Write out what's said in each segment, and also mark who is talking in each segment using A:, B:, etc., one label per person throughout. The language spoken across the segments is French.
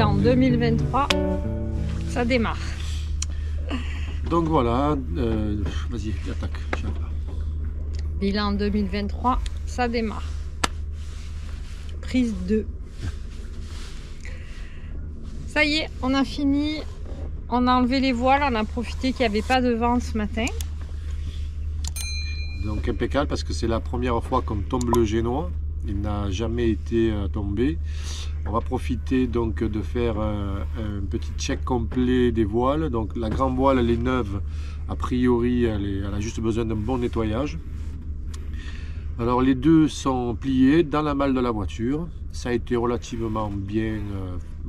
A: bilan 2023, ça démarre.
B: Donc voilà, vas-y, attaque.
A: Bilan 2023, ça démarre. Prise 2. Ça y est, on a fini. On a enlevé les voiles, on a profité qu'il n'y avait pas de vent ce matin.
B: Donc impeccable parce que c'est la première fois qu'on tombe le génois. Il n'a jamais été tombé. On va profiter donc de faire un petit check complet des voiles. Donc la grande voile elle est neuve. A priori elle a juste besoin d'un bon nettoyage. Alors les deux sont pliés dans la malle de la voiture. Ça a été relativement bien,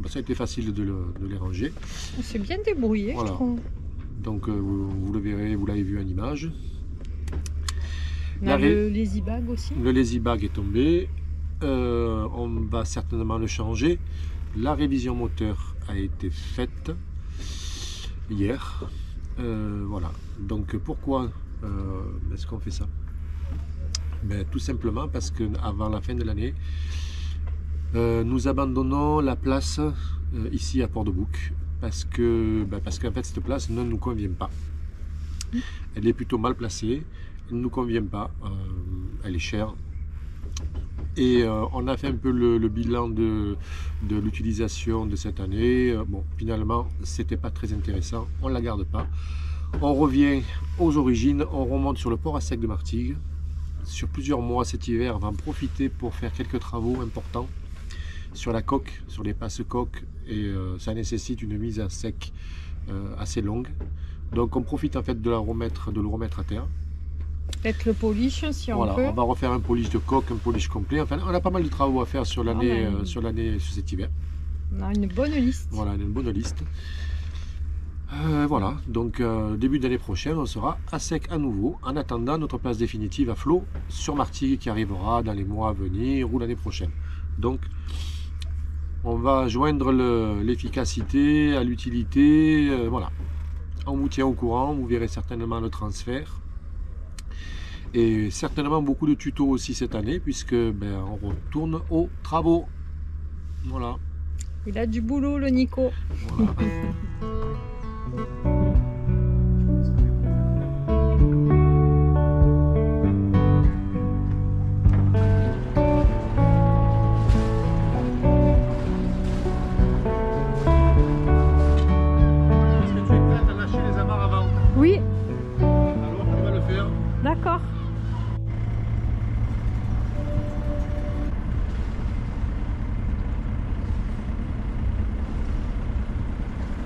B: ça a été facile de les ranger.
A: On s'est bien débrouillé,
B: voilà.
A: Je trouve.
B: Donc vous le verrez, vous l'avez vu en image.
A: On a le lazy bag aussi.
B: Le lazy bag est tombé. On va certainement le changer. La révision moteur a été faite hier. Voilà. Donc pourquoi est-ce qu'on fait ça? Ben, tout simplement parce qu'avant la fin de l'année, nous abandonnons la place ici à Port-de-Bouc parce qu'en fait cette place ne nous convient pas. Elle est plutôt mal placée, elle ne nous convient pas, elle est chère. Et on a fait un peu le bilan de l'utilisation de cette année. Bon, finalement, c'était pas très intéressant, on la garde pas. On revient aux origines, on remonte sur le port à sec de Martigues. Sur plusieurs mois cet hiver, on va en profiter pour faire quelques travaux importants sur la coque, sur les passes-coques, et ça nécessite une mise à sec assez longue. Donc on profite en fait de le remettre à terre.
A: Peut-être le polish si on peut.
B: On va refaire un polish de coque, un polish complet. Enfin, on a pas mal de travaux à faire sur l'année, sur cet hiver.
A: On a une bonne liste.
B: Voilà, une bonne liste. Voilà, donc début d'année prochaine, on sera à sec à nouveau, en attendant notre place définitive à flot sur Martigues qui arrivera dans les mois à venir ou l'année prochaine. Donc, on va joindre l'efficacité à l'utilité, voilà. On vous tient au courant, vous verrez certainement le transfert. Et certainement beaucoup de tutos aussi cette année, puisque on retourne aux travaux. Voilà.
A: Il a du boulot, le Nico.
B: Voilà.
A: Oui.
B: Alors, on va le faire.
A: D'accord.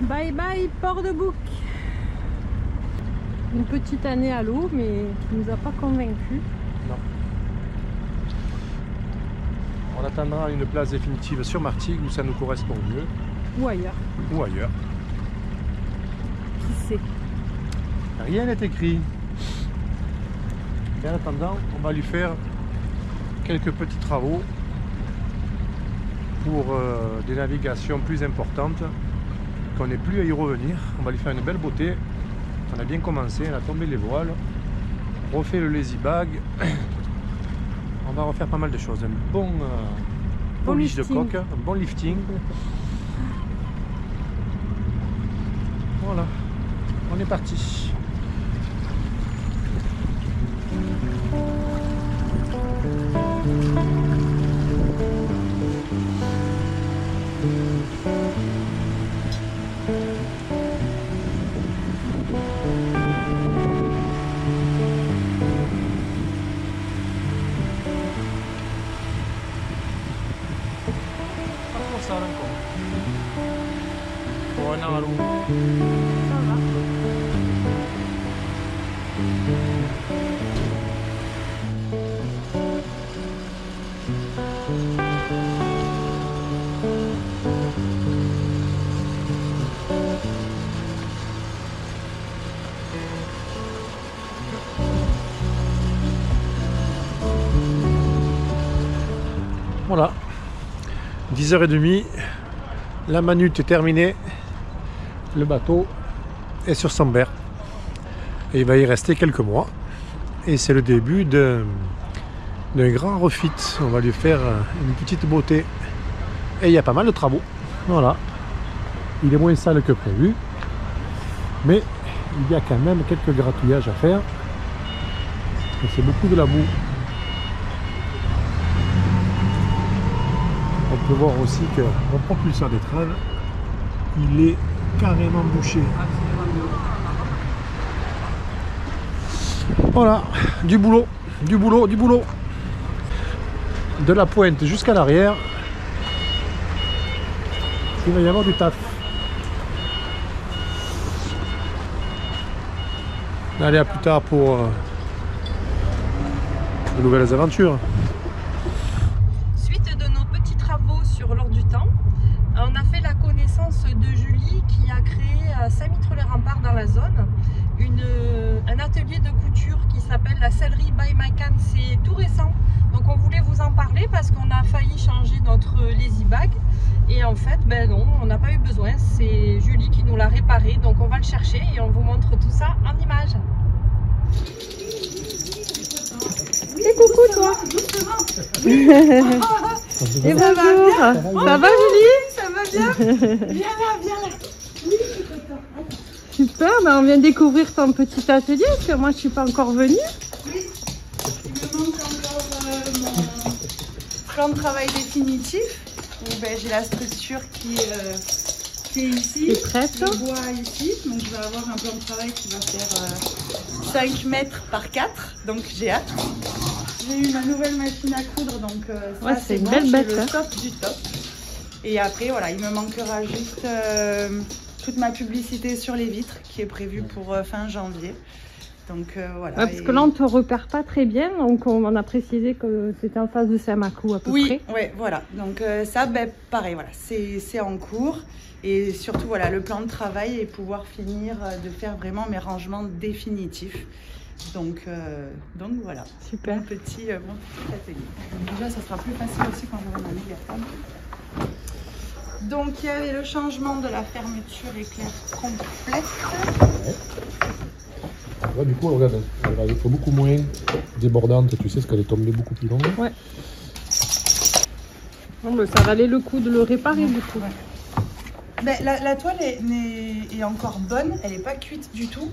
A: Bye bye Port-de-Bouc. Une petite année à l'eau, mais qui nous a pas convaincus.
B: Non. On attendra une place définitive sur Martigues où ça nous correspond mieux.
A: Ou ailleurs.
B: Ou ailleurs.
A: Qui sait?
B: Rien n'est écrit. Et en attendant, on va lui faire quelques petits travaux pour des navigations plus importantes, qu'on n'ait plus à y revenir. On va lui faire une belle beauté. On a bien commencé, on a tombé les voiles, refait le lazy bag. On va refaire pas mal de choses. Un bon polish de coque, un bon lifting. Voilà, on est parti. Ça encore. Pour un an à l'eau.
A: Ça va.
B: Voilà, 10h30, la manute est terminée, le bateau est sur Sambert et il va y rester quelques mois et c'est le début d'un grand refit. On va lui faire une petite beauté et il y a pas mal de travaux. Voilà, il est moins sale que prévu. Mais il y a quand même quelques gratouillages à faire. Et c'est beaucoup de la boue. On peut voir aussi que mon propulseur d'étrave, il est carrément bouché. Voilà, du boulot, du boulot, du boulot. De la pointe jusqu'à l'arrière, il va y avoir du taf. Allez, à plus tard pour de nouvelles aventures.
A: Suite de nos petits travaux sur l'Or du Temps, on a fait la connaissance de Julie qui a créé à Saint-Mitre-les-Remparts dans la zone un atelier de couture qui s'appelle la Sellerie by Macan. C'est tout récent, donc on voulait vous en parler parce qu'on a failli changer notre lazy bag et en fait ben non, on n'a pas eu besoin, c'est Julie qui nous l'a réparé, donc on va le chercher et on vous montre tout ça en images. Et coucou toi. Et bonjour. Ça va Julie?
C: Ça va bien? Viens là. Oui, je suis content.
A: Super, ben on vient découvrir ton petit atelier parce que moi je suis pas encore venue.
C: Oui, il me manque encore mon plan de travail définitif. Où ben, j'ai la structure qui est ici.
A: Qui est prête.
C: Le bois ici. Donc je vais avoir un plan de travail qui va faire 5 mètres par 4. Donc j'ai hâte. J'ai eu ma nouvelle machine à coudre. Donc ça,
A: ouais, c'est une
C: bon,
A: belle bête.
C: le top du top. Et après, voilà, il me manquera juste toute ma publicité sur les vitres qui est prévue pour fin janvier. Donc voilà.
A: Ouais, parce que là on te repère pas très bien, donc on a précisé que c'était en face de Saint-Macou à peu près.
C: Oui, ouais, voilà. Donc ça, ben, pareil, voilà, c'est en cours. Et surtout, voilà, le plan de travail et pouvoir finir de faire vraiment mes rangements définitifs. Donc voilà.
A: Super.
C: Mon petit atelier. Déjà, ça sera plus facile aussi quand j'aurai ma mégaphone. Donc il y avait le changement de la fermeture éclair complète.
B: Là, du coup, regarde, elle va être beaucoup moins débordante, tu sais, parce qu'elle est tombée beaucoup plus longue.
A: Ouais. Bon, ben, ça valait le coup de le réparer du coup.
C: Ouais. Ben, la toile est encore bonne, elle n'est pas cuite du tout.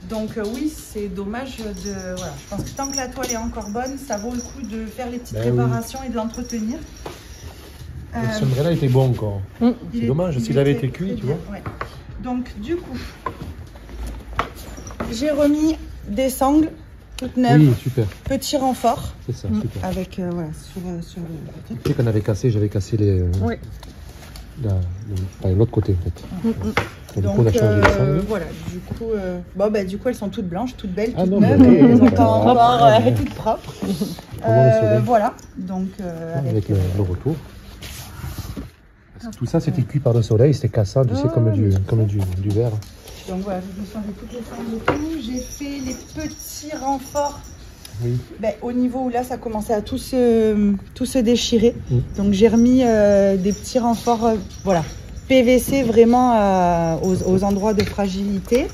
C: Donc oui, c'est dommage de... Voilà. Je pense que tant que la toile est encore bonne, ça vaut le coup de faire les petites réparations et de l'entretenir.
B: Ce là était bon encore. C'est dommage, s'il avait été cuit, tu vois.
C: Ouais. Donc du coup, j'ai remis des sangles toutes neuves.
B: Oui, super.
C: Petit renfort.
B: C'est ça, super.
C: Avec, voilà, sur le...
B: Tu sais qu'on avait cassé, j'avais cassé les...
A: Ouais.
B: L'autre côté, en fait.
C: Donc,
B: on a changé les sangles.
C: voilà, du coup, bon, bah, du coup, elles sont toutes blanches, toutes belles,
B: Ah
C: toutes
B: non,
C: neuves,
B: mais
C: et elles sont
B: d'accord.
C: encore toutes propres. Voilà, donc
B: avec le retour. Tout ça, c'était cuit par le soleil, c'était cassant, tu sais, comme du verre.
C: Donc voilà, je me suis changé toutes les sangles et tout. J'ai fait les petits renforts.
B: Oui.
C: Ben, au niveau où là, ça commençait à tout se déchirer. Donc j'ai remis des petits renforts, voilà, PVC vraiment aux endroits de fragilité.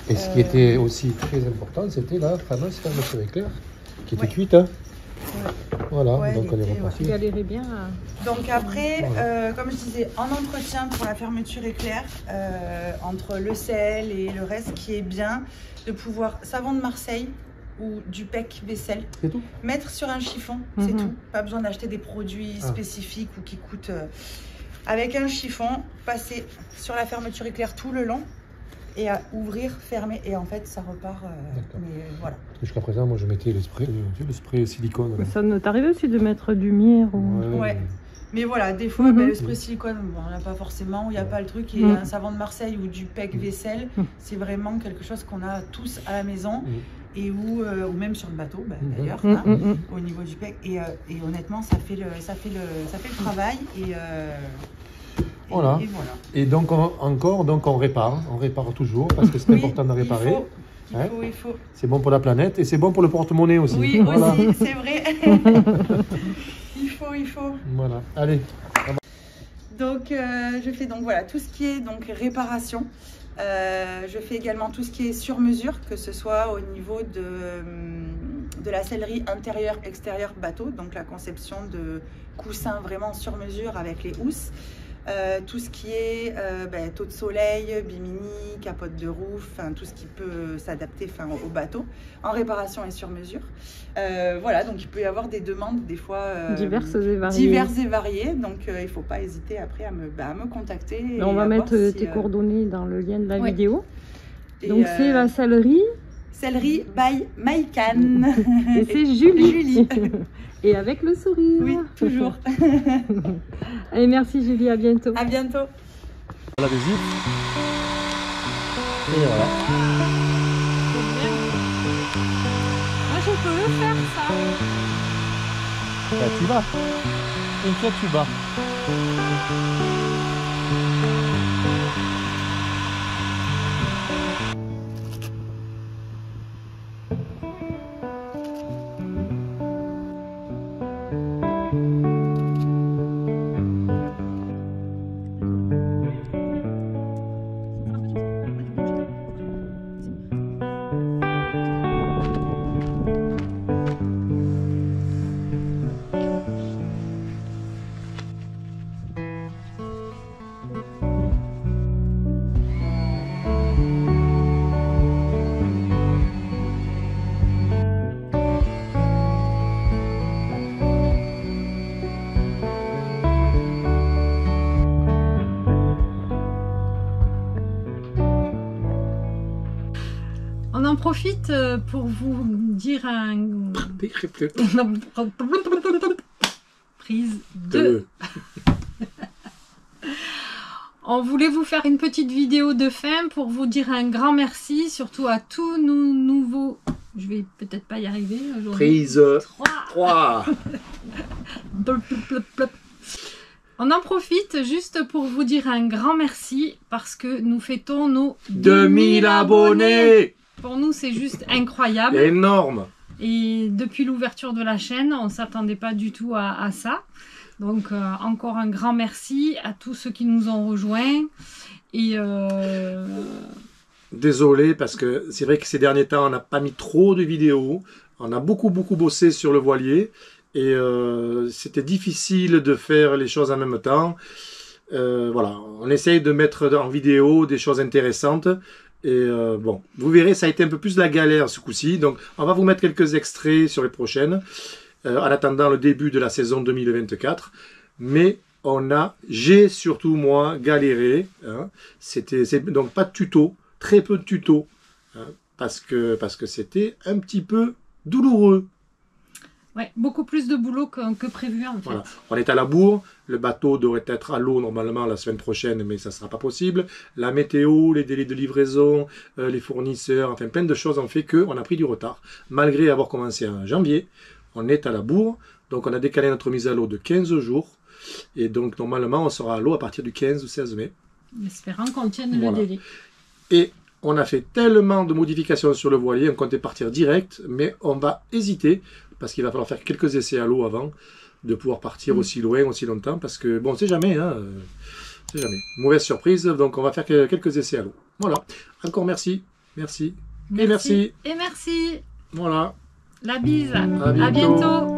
B: Et ce qui était aussi très important, c'était la fameuse fermeture éclair qui était cuite. Hein.
C: Ouais.
B: Voilà,
C: Ouais,
B: donc on est reparti.
A: Tu galérais bien.
C: Donc après, comme je disais, en entretien pour la fermeture éclair, entre le sel et le reste, qui est bien de pouvoir savon de Marseille ou du PEC vaisselle,
B: C'est tout.
C: mettre sur un chiffon, c'est tout. Pas besoin d'acheter des produits spécifiques ou qui coûtent. Avec un chiffon, passer sur la fermeture éclair tout le long et à ouvrir, fermer, et en fait ça repart. Mais voilà.
B: Parce que jusqu'à présent, moi je mettais le spray silicone.
A: Ça ne t'arrive aussi de mettre du mire ou...
C: Ouais. Mais voilà, des fois, le spray silicone, bon, on n'a pas forcément, il n'y a pas le truc. Et un savon de Marseille ou du PEC vaisselle, c'est vraiment quelque chose qu'on a tous à la maison. Et ou même sur le bateau, d'ailleurs, au niveau du PEC. Et honnêtement, ça fait le travail.
B: Voilà. Et donc, on répare toujours, parce que c'est important de réparer.
C: Il faut.
B: C'est bon pour la planète et c'est bon pour le porte-monnaie aussi.
C: Oui,
B: voilà.
C: aussi, c'est vrai. il faut.
B: Voilà, allez.
C: Donc, je fais donc voilà tout ce qui est donc réparation. Je fais également tout ce qui est sur mesure, que ce soit au niveau de la sellerie intérieure-extérieure bateau, donc la conception de coussins vraiment sur mesure avec les housses. tout ce qui est taux de soleil, bimini, capote de roue, tout ce qui peut s'adapter au bateau, en réparation et sur mesure. Voilà, donc il peut y avoir des demandes des fois
D: diverses et variées.
C: Donc il ne faut pas hésiter après à me contacter. Et
D: on va mettre tes coordonnées dans le lien de la vidéo. Donc c'est la sellerie.
C: Sellerie by Maïkan.
D: Et c'est Julie. Et avec le sourire.
C: Oui, toujours.
D: Allez, merci Julie, à bientôt.
C: À bientôt.
B: La visite. Et voilà.
D: Moi, je peux le faire, ça.
B: Bah, tu vas. Et toi, tu vas.
D: On en profite pour vous dire un... Prise 2. On voulait vous faire une petite vidéo de fin pour vous dire un grand merci, surtout à tous nos nouveaux... Je vais peut-être pas y arriver aujourd'hui.
B: Prise 3.
D: On en profite juste pour vous dire un grand merci parce que nous fêtons nos
B: 2000 abonnés.
D: Pour nous, c'est juste incroyable.
B: Énorme.
D: Et depuis l'ouverture de la chaîne, on ne s'attendait pas du tout à ça. Donc, encore un grand merci à tous ceux qui nous ont rejoints. Et
B: désolé, parce que c'est vrai que ces derniers temps, on n'a pas mis trop de vidéos. On a beaucoup bossé sur le voilier. Et c'était difficile de faire les choses en même temps. Voilà, on essaye de mettre en vidéo des choses intéressantes. Et bon, vous verrez, ça a été un peu plus la galère ce coup-ci. Donc, on va vous mettre quelques extraits sur les prochaines, en attendant le début de la saison 2024. Mais j'ai surtout moi galéré. Hein. C'est donc pas de tuto, très peu de tuto, hein, parce que c'était un petit peu douloureux.
D: Ouais, beaucoup plus de boulot que prévu en fait.
B: Voilà. On est à la bourre, le bateau devrait être à l'eau normalement la semaine prochaine, mais ça ne sera pas possible. La météo, les délais de livraison, les fournisseurs, enfin plein de choses ont fait qu'on a pris du retard. Malgré avoir commencé en janvier, on est à la bourre, donc on a décalé notre mise à l'eau de 15 jours. Et donc normalement on sera à l'eau à partir du 15 ou 16 mai.
D: Espérant qu'on tienne le délai.
B: Et on a fait tellement de modifications sur le voilier, on comptait partir direct, mais on va hésiter, parce qu'il va falloir faire quelques essais à l'eau avant de pouvoir partir aussi loin, aussi longtemps, parce que, bon, on ne sait jamais, hein, c'est jamais. Mauvaise surprise, donc on va faire quelques essais à l'eau. Voilà, encore merci.
D: Et merci.
B: Voilà.
D: La bise,
B: À bientôt.
D: À bientôt.